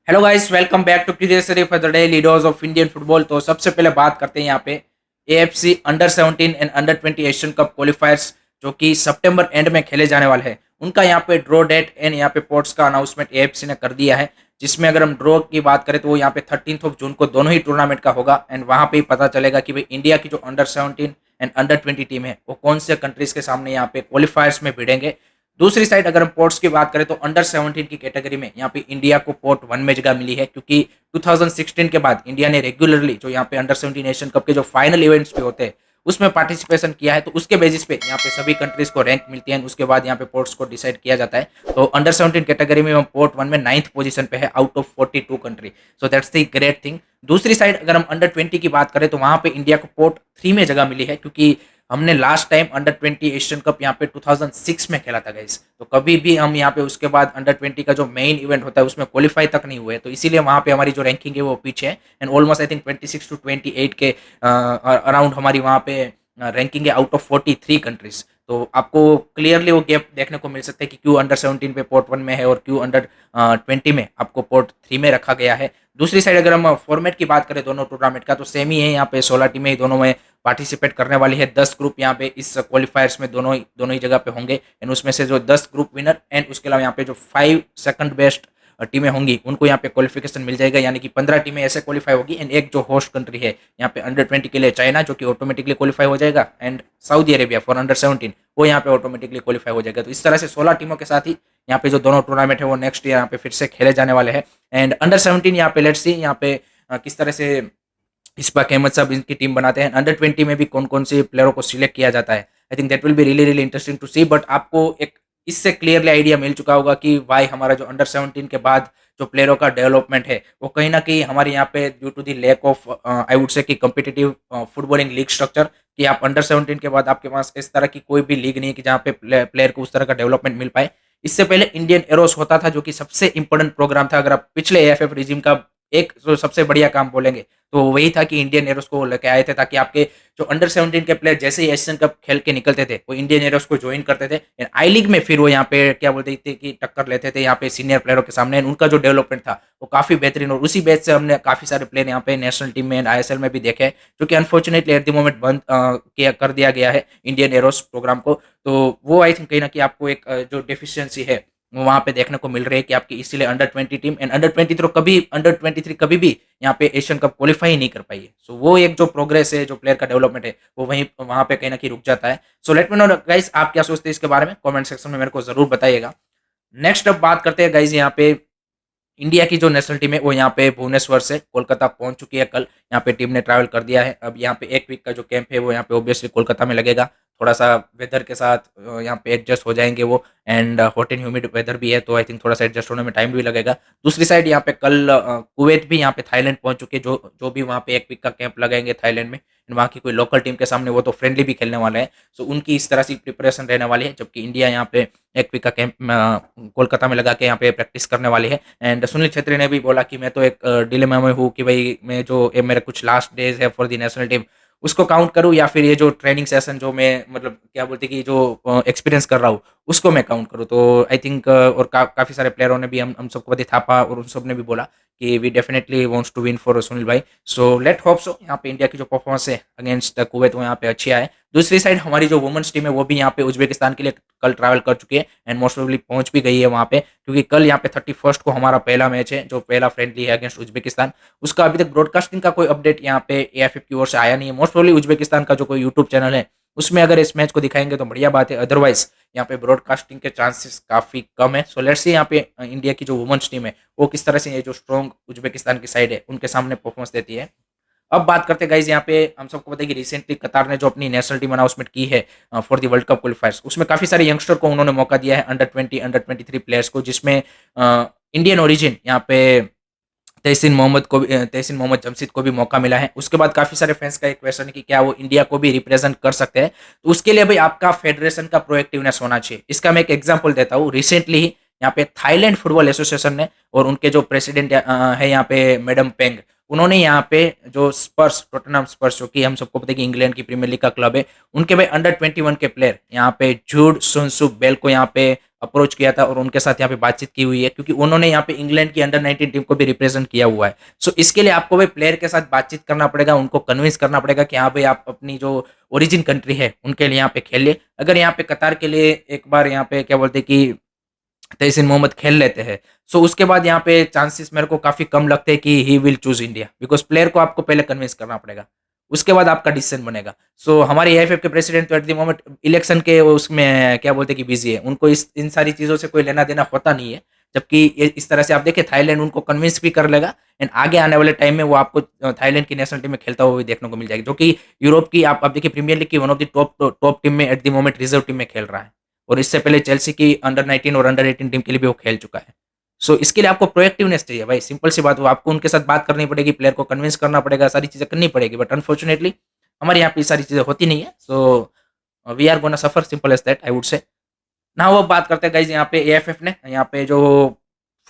Hello guys, welcome back to क्यूरियसरी for the daily dose of Indian football. तो सबसे पहले बात करते हैं यहाँ पे AFC under 17 and under 20 Asian cup qualifiers जो कि सितंबर एंड में खेले जाने वाले हैं। उनका यहाँ पे ड्रॉ डेट एंड यहाँ पे पोर्ट्स का अनाउंसमेंट एएफसी ने कर दिया है, जिसमें अगर हम ड्रॉ की बात करें तो वो यहाँ पे 13 जून को दोनों ही टूर्नामेंट का होगा। एंड वहाँ पे ही पता चलेगा कि भाई इंडिया की जो अंडर 17 एंड अंडर 20 टीम है वो कौन से कंट्रीज के सामने यहाँ पे क्वालिफायर्स में भिड़ेंगे। दूसरी साइड अगर हम पोर्ट्स की बात करें तो अंडर 17 की कैटेगरी में यहाँ पे इंडिया को पोर्ट 1 में जगह मिली है, क्योंकि 2016 के बाद इंडिया ने रेगुलरली जो यहाँ पे अंडर 17 एशियन कप के जो फाइनल इवेंट्स भी होते हैं उसमें पार्टिसिपेशन किया है। तो उसके बेसिस पे यहाँ पे सभी कंट्रीज को रैंक मिलती है, उसके बाद यहाँ पे पोर्ट्स को डिसाइड किया जाता है। तो अंडर 17 कैटेगरी में हम पोर्ट 1 में 9th पोजीशन पे है out of 42 country. So that's the great thing. दूसरी साइड अगर हम अंडर 20 की बात करें तो वहां पे इंडिया को पोर्ट 3 में जगह मिली है, क्योंकि हमने last time under 20 Asian cup यहाँ पे 2006 में खेला था गाइस। तो कभी भी हम यहाँ पे उसके बाद अंडर 20 का जो मेन इवेंट होता है उसमें क्वालिफाई तक नहीं हुए, तो इसीलिए वहाँ पे हमारी जो रैंकिंग है वो पीछे है। And almost I think 26 to 28 के अराउंड हमारी वहाँ पे रैंकिंग है आउट ऑफ 43 कंट्रीज। तो आपको क्लियरली वो गैप देखने को मिल सकता है कि क्यों अंडर 17 पे पोर्ट 1 में है और क्यों अंडर 20 में आपको पोर्ट 3 में रखा गया है। दूसरी साइड अगर हम फॉर्मेट की बात करें दोनों टूर्नामेंट का तो सेम ही है। यहाँ पे 16 टीमें दोनों में पार्टिसिपेट करने वाली है। 10 ग्रुप यहाँ पे इस क्वालिफायर्स में दोनों ही जगह पे होंगे। एंड उसमें से जो 10 ग्रुप विनर एंड उसके अलावा यहाँ पे जो 5 सेकंड बेस्ट टीमें होंगी उनको यहाँ पे क्वालिफिकेशन मिल जाएगा, यानी कि 15 टीमें ऐसे क्वालिफाई होगी। एंड एक जो होस्ट कंट्री है यहाँ पे अंडर 20 के लिए चाइना, जो कि ऑटोमेटिकली क्वालिफाई हो जाएगा। And Saudi Arabia for under 17 वो यहाँ पे ऑटोमेटिकली क्वालिफाई हो जाएगा। तो इस तरह से 16 टीमों के साथ ही यहाँ पे जो दोनों टूर्नामेंट है वो नेक्स्ट ईयर यहाँ पे फिर से खेले जाने वाले हैं। एंड अंडर 17 यहाँ पे लेट्स सी यहाँ पे किस तरह से इस्पाक अहमद साहब इनकी टीम बनाते हैं। अंडर 20 में भी कौन कौन से प्लेयरों को सिलेक्ट किया जाता है। I think that will be really really interesting to see. But आपको एक इससे क्लियरली आइडिया मिल चुका होगा कि वाई हमारा जो अंडर 17 के बाद जो प्लेयरों का डेवलपमेंट है वो कहीं ना कहीं हमारे यहाँ पे due to the lack of I would say कि कम्पिटिटिव फुटबॉलिंग लीग स्ट्रक्चर, कि आप अंडर 17 के बाद आपके पास इस तरह की कोई भी लीग नहीं है कि जहाँ पे प्लेयर को उस तरह का डेवलपमेंट मिल पाए। इससे पहले इंडियन एरोस होता था जो कि सबसे इंपॉर्टेंट प्रोग्राम था। अगर आप पिछले एएफएफ रिजीम का एक जो सबसे बढ़िया काम बोलेंगे तो वही था कि इंडियन एरोस को लेके आए थे, ताकि आपके जो अंडर 17 के प्लेयर जैसे ही एशियन कप खेल के निकलते थे वो इंडियन एरोस को ज्वाइन करते थे। आई लीग में फिर वो यहाँ पे क्या बोलते थे कि टक्कर लेते थे यहाँ पे सीनियर प्लेयरों के सामने। उनका जो डेवलपमेंट था वो काफी बेहतरीन, और उसी बेस से हमने काफी सारे प्लेयर यहाँ पे नेशनल टीम में आईएसएल में भी देखे, जो कि अनफॉर्चुनेटली एट द मोमेंट बंद किया कर दिया गया है इंडियन एरोस प्रोग्राम को। तो वो आई थिंक कहीं ना कहीं आपको एक जो डेफिशिएंसी है वो वहाँ पे देखने को मिल रही है कि आपकी इसीलिए अंडर 20 टीम एंड अंडर 23 तो कभी अंडर 23 कभी भी यहाँ पे एशियन कप क्वालिफाई नहीं कर पाई है। सो वो एक जो प्रोग्रेस है, जो प्लेयर का डेवलपमेंट है वो वहीं वहाँ पे कहीं ना कहीं रुक जाता है। So let me know guys, आप क्या सोचते हैं इसके बारे में कमेंट सेक्शन में मेरे को जरूर बताइएगा। नेक्स्ट अब बात करते हैं गाइस, यहाँ पे इंडिया की जो नेशनल टीम है वो यहाँ पे भुवनेश्वर से कोलकाता पहुंच चुकी है। कल यहाँ पे टीम ने ट्रैवल कर दिया है। अब यहाँ पे एक वीक का जो कैंप है वो यहाँ पे ऑब्वियसली कोलकाता में लगेगा। थोड़ा सा वेदर के साथ यहाँ पे एडजस्ट हो जाएंगे वो। And hot and humid weather भी है, तो आई थिंक थोड़ा सा एडजस्ट होने में टाइम भी लगेगा। दूसरी साइड यहाँ पे कल कुवैत भी यहाँ पे थाईलैंड पहुंच चुके हैं, जो जो भी वहाँ पे एक वीक का कैंप लगाएंगे थाईलैंड में। वहाँ की कोई लोकल टीम के सामने वो तो फ्रेंडली भी खेलने वाले हैं। सो उनकी इस तरह से प्रिपरेशन रहने वाली है, जबकि इंडिया यहाँ पे एक वीक का कैंप कोलकाता में लगा के यहाँ पे प्रैक्टिस करने वाली है। एंड सुनील छेत्री ने भी बोला कि मैं तो एक डिलेमा में हूँ कि भाई मैं जो मेरा कुछ लास्ट डेज है फॉर द नेशनल टीम उसको काउंट करूँ, या फिर ये जो ट्रेनिंग सेशन जो मैं मतलब क्या बोलते कि जो एक्सपीरियंस कर रहा हूँ उसको मैं काउंट करूँ। तो आई थिंक और काफ़ी सारे प्लेयरों ने भी हम सबको बड़ी थापा और उन सब ने भी बोला कि we definitely wants to win for Sunil भाई। सो लेट होप सो यहाँ पे इंडिया की जो परफॉर्मेंस है अगेंस्ट कुवैत वो यहाँ पे अच्छी आए। दूसरी साइड हमारी जो वुमेन्स टीम है वो भी यहाँ पे उज्बेकिस्तान के लिए कल ट्रैवल कर चुकी है एंड मोस्ट प्रोबेबली पहुंच भी गई है वहाँ पे, क्योंकि कल यहाँ पे 31 को हमारा पहला मैच है, जो पहला फ्रेंडली है अगेंस्ट उज्बेकिस्तान। उसका अभी तक ब्रॉडकास्टिंग का कोई अपडेट यहाँ पे एएफएफ की ओर से आया नहीं है। मोस्ट प्रोबेबली उज्बेकिस्तान का जो कोई यूट्यूब चैनल है उसमें अगर इस मैच को दिखाएंगे तो बढ़िया बात है, अदरवाइज यहाँ पे ब्रॉडकास्टिंग के चांसेस काफी कम है। सो लेट्स सी यहाँ पे इंडिया की जो वुमेन्स टीम है वो किस तरह से ये जो स्ट्रॉन्ग उज्बेकिस्तान की साइड है उनके सामने परफॉर्मेंस देती है। अब बात करते हैं गाइज, यहाँ पे हम सबको पता है कि रिसेंटली कतार ने जो अपनी नेशनल टीम अनाउंसमेंट की है फॉर द वर्ल्ड कप क्वालिफायर्स, उसमें काफी सारे यंगस्टर को उन्होंने मौका दिया है, अंडर 20 अंडर 23 प्लेयर्स को, जिसमें इंडियन ओरिजिन यहाँ पे तहसीन मोहम्मद जमशीद को भी मौका मिला है। उसके बाद काफी सारे फैंस का एक क्वेश्चन है कि क्या वो इंडिया को भी रिप्रेजेंट कर सकते हैं। तो उसके लिए भाई आपका फेडरेशन का प्रोएक्टिवनेस होना चाहिए। इसका मैं एक एग्जांपल देता हूँ। रिसेंटली ही यहाँ पे थाईलैंड फुटबॉल एसोसिएशन ने और उनके जो प्रेसिडेंट है यहाँ पे मैडम पेंग, उन्होंने यहाँ पे जो स्पर्स, टोटनहम स्पर्स, जो कि हम सबको पता है कि इंग्लैंड की प्रीमियर लीग का क्लब है, उनके भाई अंडर 21 के प्लेयर यहाँ पे जूड सोनसुक बेल को यहाँ पे अप्रोच किया था और उनके साथ यहाँ पे बातचीत की हुई है, क्योंकि उन्होंने यहाँ पे इंग्लैंड की अंडर 19 टीम को भी रिप्रेजेंट किया हुआ है। सो इसके लिए आपको भाई प्लेयर के साथ बातचीत करना पड़ेगा, उनको कन्विंस करना पड़ेगा कि हाँ भाई आप अपनी जो ओरिजिन कंट्री है उनके लिए यहाँ पे खेलिए। अगर यहाँ पे कतार के लिए एक बार यहाँ पे क्या बोलते हैं कि तहसीन मोहम्मद खेल लेते हैं, सो उसके बाद यहाँ पे चांसेस मेरे को काफ़ी कम लगते हैं कि he will choose India, because player को आपको पहले कन्विंस करना पड़ेगा, उसके बाद आपका डिसीजन बनेगा। सो हमारे एएफएफ के प्रेसिडेंट तो एट द मोमेंट इलेक्शन के उसमें क्या बोलते हैं कि बिजी है, उनको इस इन सारी चीज़ों से कोई लेना देना होता नहीं है। जबकि इस तरह से आप देखिए थाईलैंड उनको कन्विंस भी कर लेगा, एंड आगे आने वाले टाइम में वो आपको थाईलैंड की नेशनल टीम में खेलता हुआ भी देखने को मिल जाएगी, जो कि यूरोप की आप देखिए प्रीमियर लीग की one of the top team में at the moment reserve team में खेल रहा है, और इससे पहले चेल्सी की अंडर 19 और अंडर 18 टीम के लिए भी वो खेल चुका है। सो इसके लिए आपको प्रोएक्टिवनेस चाहिए भाई, सिंपल सी बात, वो आपको उनके साथ बात करनी पड़ेगी, प्लेयर को कन्विंस करना पड़ेगा, सारी चीज़ें करनी पड़ेगी, बट अनफॉर्चुनेटली हमारे यहाँ पे सारी चीज़ें होती नहीं है। So we are gonna suffer, simple as that I would say. ना वो बात करते हैं गाइज, यहाँ पे एएफएफ ने यहाँ पे जो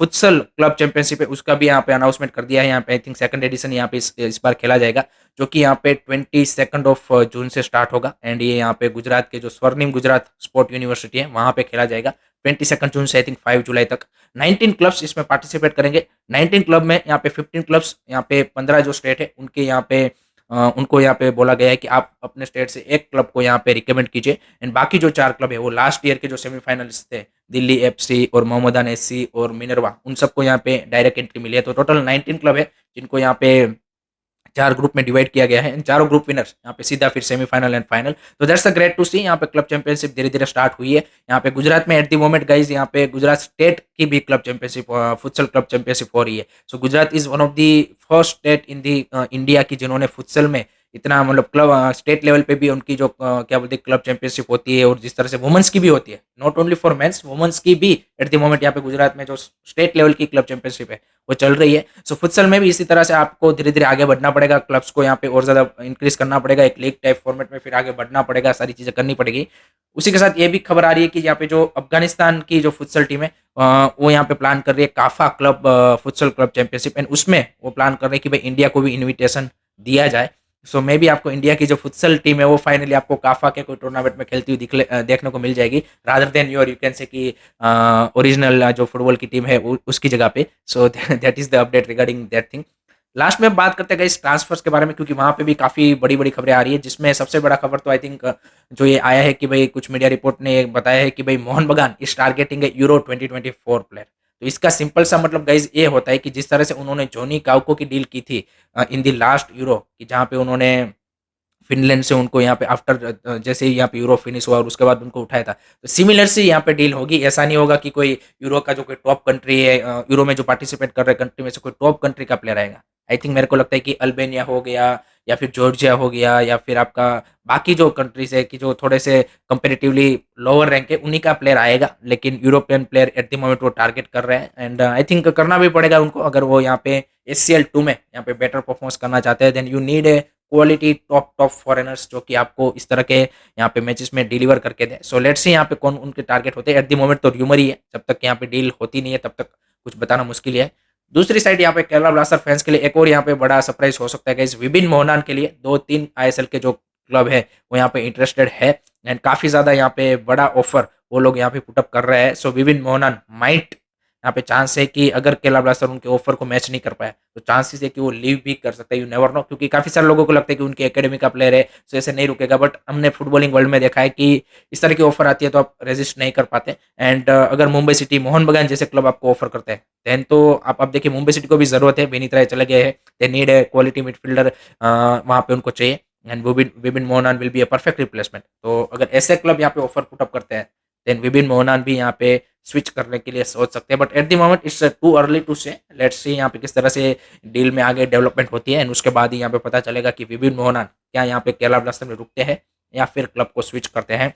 फुटसल क्लब चैंपियनशिप है उसका भी यहाँ पे अनाउंसमेंट कर दिया है। यहाँ पे आई थिंक सेकंड एडिशन यहाँ पे इस बार खेला जाएगा, जो कि यहाँ पे 22 ऑफ जून से स्टार्ट होगा, एंड ये यहाँ पे गुजरात के जो स्वर्णिम गुजरात स्पोर्ट यूनिवर्सिटी है वहाँ पे खेला जाएगा 22 जून से आई थिंक 5 जुलाई तक। 19 क्लब्स इसमें पार्टिसिपेट करेंगे। 19 क्लब में यहाँ पे 15 क्लब्स, यहाँ पे 15 जो स्टेट है उनके यहाँ पे उनको यहाँ पे बोला गया है कि आप अपने स्टेट से एक क्लब को यहाँ पे रिकमेंड कीजिए, एंड बाकी जो 4 क्लब है वो लास्ट ईयर के जो सेमीफाइनलिस्ट थे, दिल्ली एफसी और मोहम्मदान एससी और मिनरवा, उन सबको यहाँ पे डायरेक्ट एंट्री मिली है। तो टोटल 19 क्लब है जिनको यहाँ पे 4 ग्रुप में डिवाइड किया गया है, इन चारों ग्रुप विनर्स यहाँ पे सीधा फिर सेमीफाइनल एंड फाइनल। तो दैट्स अ ग्रेट टू सी, यहाँ पे क्लब चैंपियनशिप धीरे धीरे स्टार्ट हुई है। यहाँ पे गुजरात में एट द मोमेंट गाइज यहाँ पे गुजरात स्टेट की भी club championship, futsal club championship हो रही है। So Gujarat is one of the first state in the India की जिन्होंने फुटसल में इतना मतलब क्लब स्टेट लेवल पे भी उनकी जो क्या बोलते हैं क्लब चैंपियनशिप होती है, और जिस तरह से वुमेन्स की भी होती है, not only for mens, women's की भी एट द मोमेंट यहाँ पे गुजरात में जो स्टेट लेवल की क्लब चैंपियनशिप है वो चल रही है। सो फुटसल में भी इसी तरह से आपको धीरे धीरे आगे बढ़ना पड़ेगा, क्लब्स को यहाँ पे और ज़्यादा इंक्रीज करना पड़ेगा, एक लीग टाइप फॉर्मेट में फिर आगे बढ़ना पड़ेगा, सारी चीज़ें करनी पड़ेगी। उसी के साथ ये भी खबर आ रही है कि यहाँ पे जो अफगानिस्तान की जो फुटसल टीम है वो यहाँ पे प्लान कर रही है काफा club futsal club championship, and उसमें वो प्लान कर रहे हैं कि भाई इंडिया को भी इन्विटेशन दिया जाए। सो मे बी आपको इंडिया की जो फुटसल टीम है वो फाइनली आपको काफा के कोई टूर्नामेंट में खेलती हुई देखने को मिल जाएगी, rather than your you can say कि ओरिजिनल जो फुटबॉल की टीम है उसकी जगह पे। So that is the update regarding that thing. Last में बात करते हैं इस ट्रांसफर्स के बारे में, क्योंकि वहाँ पे भी काफ़ी बड़ी बड़ी खबरें आ रही है, जिसमें सबसे बड़ा खबर तो आई थिंक जो ये आया है कि भाई कुछ मीडिया रिपोर्ट ने बताया है कि भाई मोहन बगान इस टारगेटिंग है यूरो 2024 प्लेयर। तो इसका सिंपल सा मतलब गाइज ये होता है कि जिस तरह से उन्होंने जोनी काउको की डील की थी इन दी लास्ट यूरो, कि जहाँ पे उन्होंने फिनलैंड से उनको यहाँ पे आफ्टर जैसे ही यहाँ पे यूरो फिनिश हुआ और उसके बाद उनको उठाया था, तो सिमिलर से यहाँ पे डील होगी। ऐसा नहीं होगा कि कोई यूरो का जो कोई टॉप कंट्री है, यूरो में जो पार्टिसिपेट कर रहे कंट्री में से कोई टॉप कंट्री का प्लेयर आएगा। आई थिंक मेरे को लगता है कि अल्बेनिया हो गया, या फिर जॉर्जिया हो गया, या फिर आपका बाकी जो कंट्रीज है कि जो थोड़े से कंपेरेटिवली लोअर रैंक है उन्हीं का प्लेयर आएगा, लेकिन European player eight the moment वो टारगेट कर रहे हैं, एंड आई थिंक करना भी पड़ेगा उनको अगर वो यहाँ पे SCL2 में यहाँ पे बेटर परफॉर्मेंस करना चाहते हैं। Then you need a quality top foreigners जो कि आपको इस तरह के यहाँ पे मैचेस में डिलीवर करके दे। सो लेट्स सी यहाँ पे कौन उनके टारगेट होते हैं। एट द मोमेंट तो र्यूमर ही है, जब तक यहाँ पे डील होती नहीं है तब तक कुछ बताना मुश्किल है। दूसरी साइड यहाँ पे केरला ब्लास्टर फैंस के लिए एक और यहाँ पे बड़ा सरप्राइज हो सकता है गाइस, विपिन मोहनान के लिए 2-3 ISL के जो क्लब है वो यहाँ पे इंटरेस्टेड है, एंड काफी ज्यादा यहाँ पे बड़ा ऑफर वो लोग यहाँ पे पुटअप कर रहे हैं। सो विपिन मोहनान माइट यहाँ पे चांस है कि अगर केरला ब्लास्टर उनके ऑफर को मैच नहीं कर पाया तो चांसेस है कि वो लीव भी कर सकता है, यू नेवर नो, क्योंकि काफी सारे लोगों को लगता है कि उनकी एकेडमी का प्लेयर है तो ऐसे नहीं रुकेगा, बट हमने फुटबॉलिंग वर्ल्ड में देखा है कि इस तरह की ऑफर आती है तो आप रेजिस्ट नहीं कर पाते। एंड अगर मुंबई सिटी मोहन बगान जैसे क्लब आपको ऑफर करते हैं देन तो आप देखिए मुंबई सिटी को भी जरूरत है, बेनी तरह चले गए हैं, दे नीड है क्वालिटी मिडफील्डर, वहाँ पे उनको चाहिए, and Vipin Mohanan will be a perfect replacement. तो अगर ऐसे क्लब यहाँ पे ऑफर पुटअप करते हैं देन विपिन मोहनान भी यहाँ पे स्विच करने के लिए सोच सकते हैं, but at the moment it's too early to say. Let's see यहाँ पे किस तरह से डील में आगे डेवलपमेंट होती है, एंड उसके बाद ही यहाँ पे पता चलेगा कि विपिन मोहनान क्या यहाँ पे केरला ब्लास्टर में रुकते हैं या फिर क्लब को स्विच करते हैं।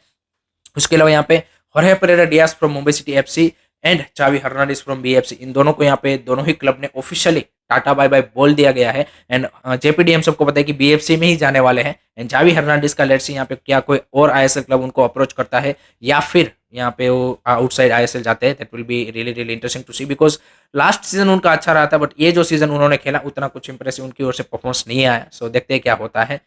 उसके अलावा यहाँ पे होर्हे Pereira Diaz from Mumbai City FC and Xavi Hernandez from BFC, इन दोनों को यहाँ पे दोनों ही क्लब ने ऑफिशियली टाटा बाय बाय बोल दिया गया है, एंड JPD हम सबको पता है कि BFC में ही जाने वाले हैं, एंड चावी हर्नांडिस का लेट्स सी यहाँ पे क्या कोई और ISL क्लब उनको अप्रोच करता है या फिर यहाँ पे वो आउटसाइड आईएसएल जाते हैं, that will be really really interesting to see, because last season उनका अच्छा रहा था, बट ये जो सीजन उन्होंने खेला उतना कुछ इंप्रेसिव उनकी ओर से परफॉर्मेंस नहीं आया। सो देखते हैं क्या होता है।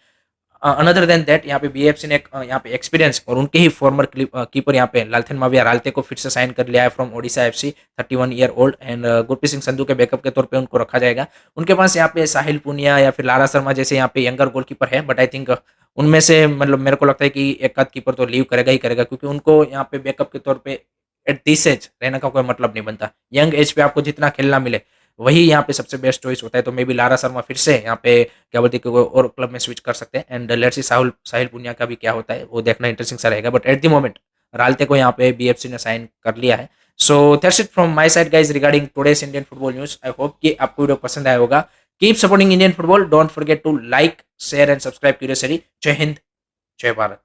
अनदर देन दैट यहाँ पे बीएफसी ने यहाँ पे एक्सपीरियंस और उनके ही फॉर्मर कीपर यहाँ पे लालथन माविया रालते को फिर से साइन कर लिया है from Odisha FC, 31 year old, and Gurpreet Singh Sandhu के बैकअप के तौर पे उनको रखा जाएगा। उनके पास यहाँ पे साहिल पुनिया या फिर लारा शर्मा जैसे यहाँ पे यंगर गोलकीपर है, बट आई थिंक उनमें से मतलब मेरे को लगता है कि एक आध कीपर तो लीव करेगा ही करेगा, क्योंकि उनको यहाँ पे बैकअप के तौर पे एट दिस एज रहने का कोई मतलब नहीं बनता। यंग एज पे आपको जितना खेलना मिले वही यहाँ पे सबसे बेस्ट चॉइस होता है। तो मे बी लारा शर्मा फिर से यहाँ पे क्या बोलते हैं कि कोई और क्लब में स्विच कर सकते हैं, एंड लेट्स सी साहिल पुनिया का भी क्या होता है, वो देखना इंटरेस्टिंग सा रहेगा। But at the moment Ralte को यहाँ पे बीएफसी ने साइन कर लिया है। So that's it from my side guys regarding today's Indian football news. I hope कि आपको वीडियो पसंद आया होगा। Keep supporting Indian football, don't forget to like share and subscribe curious study. जय हिंद, जय भारत।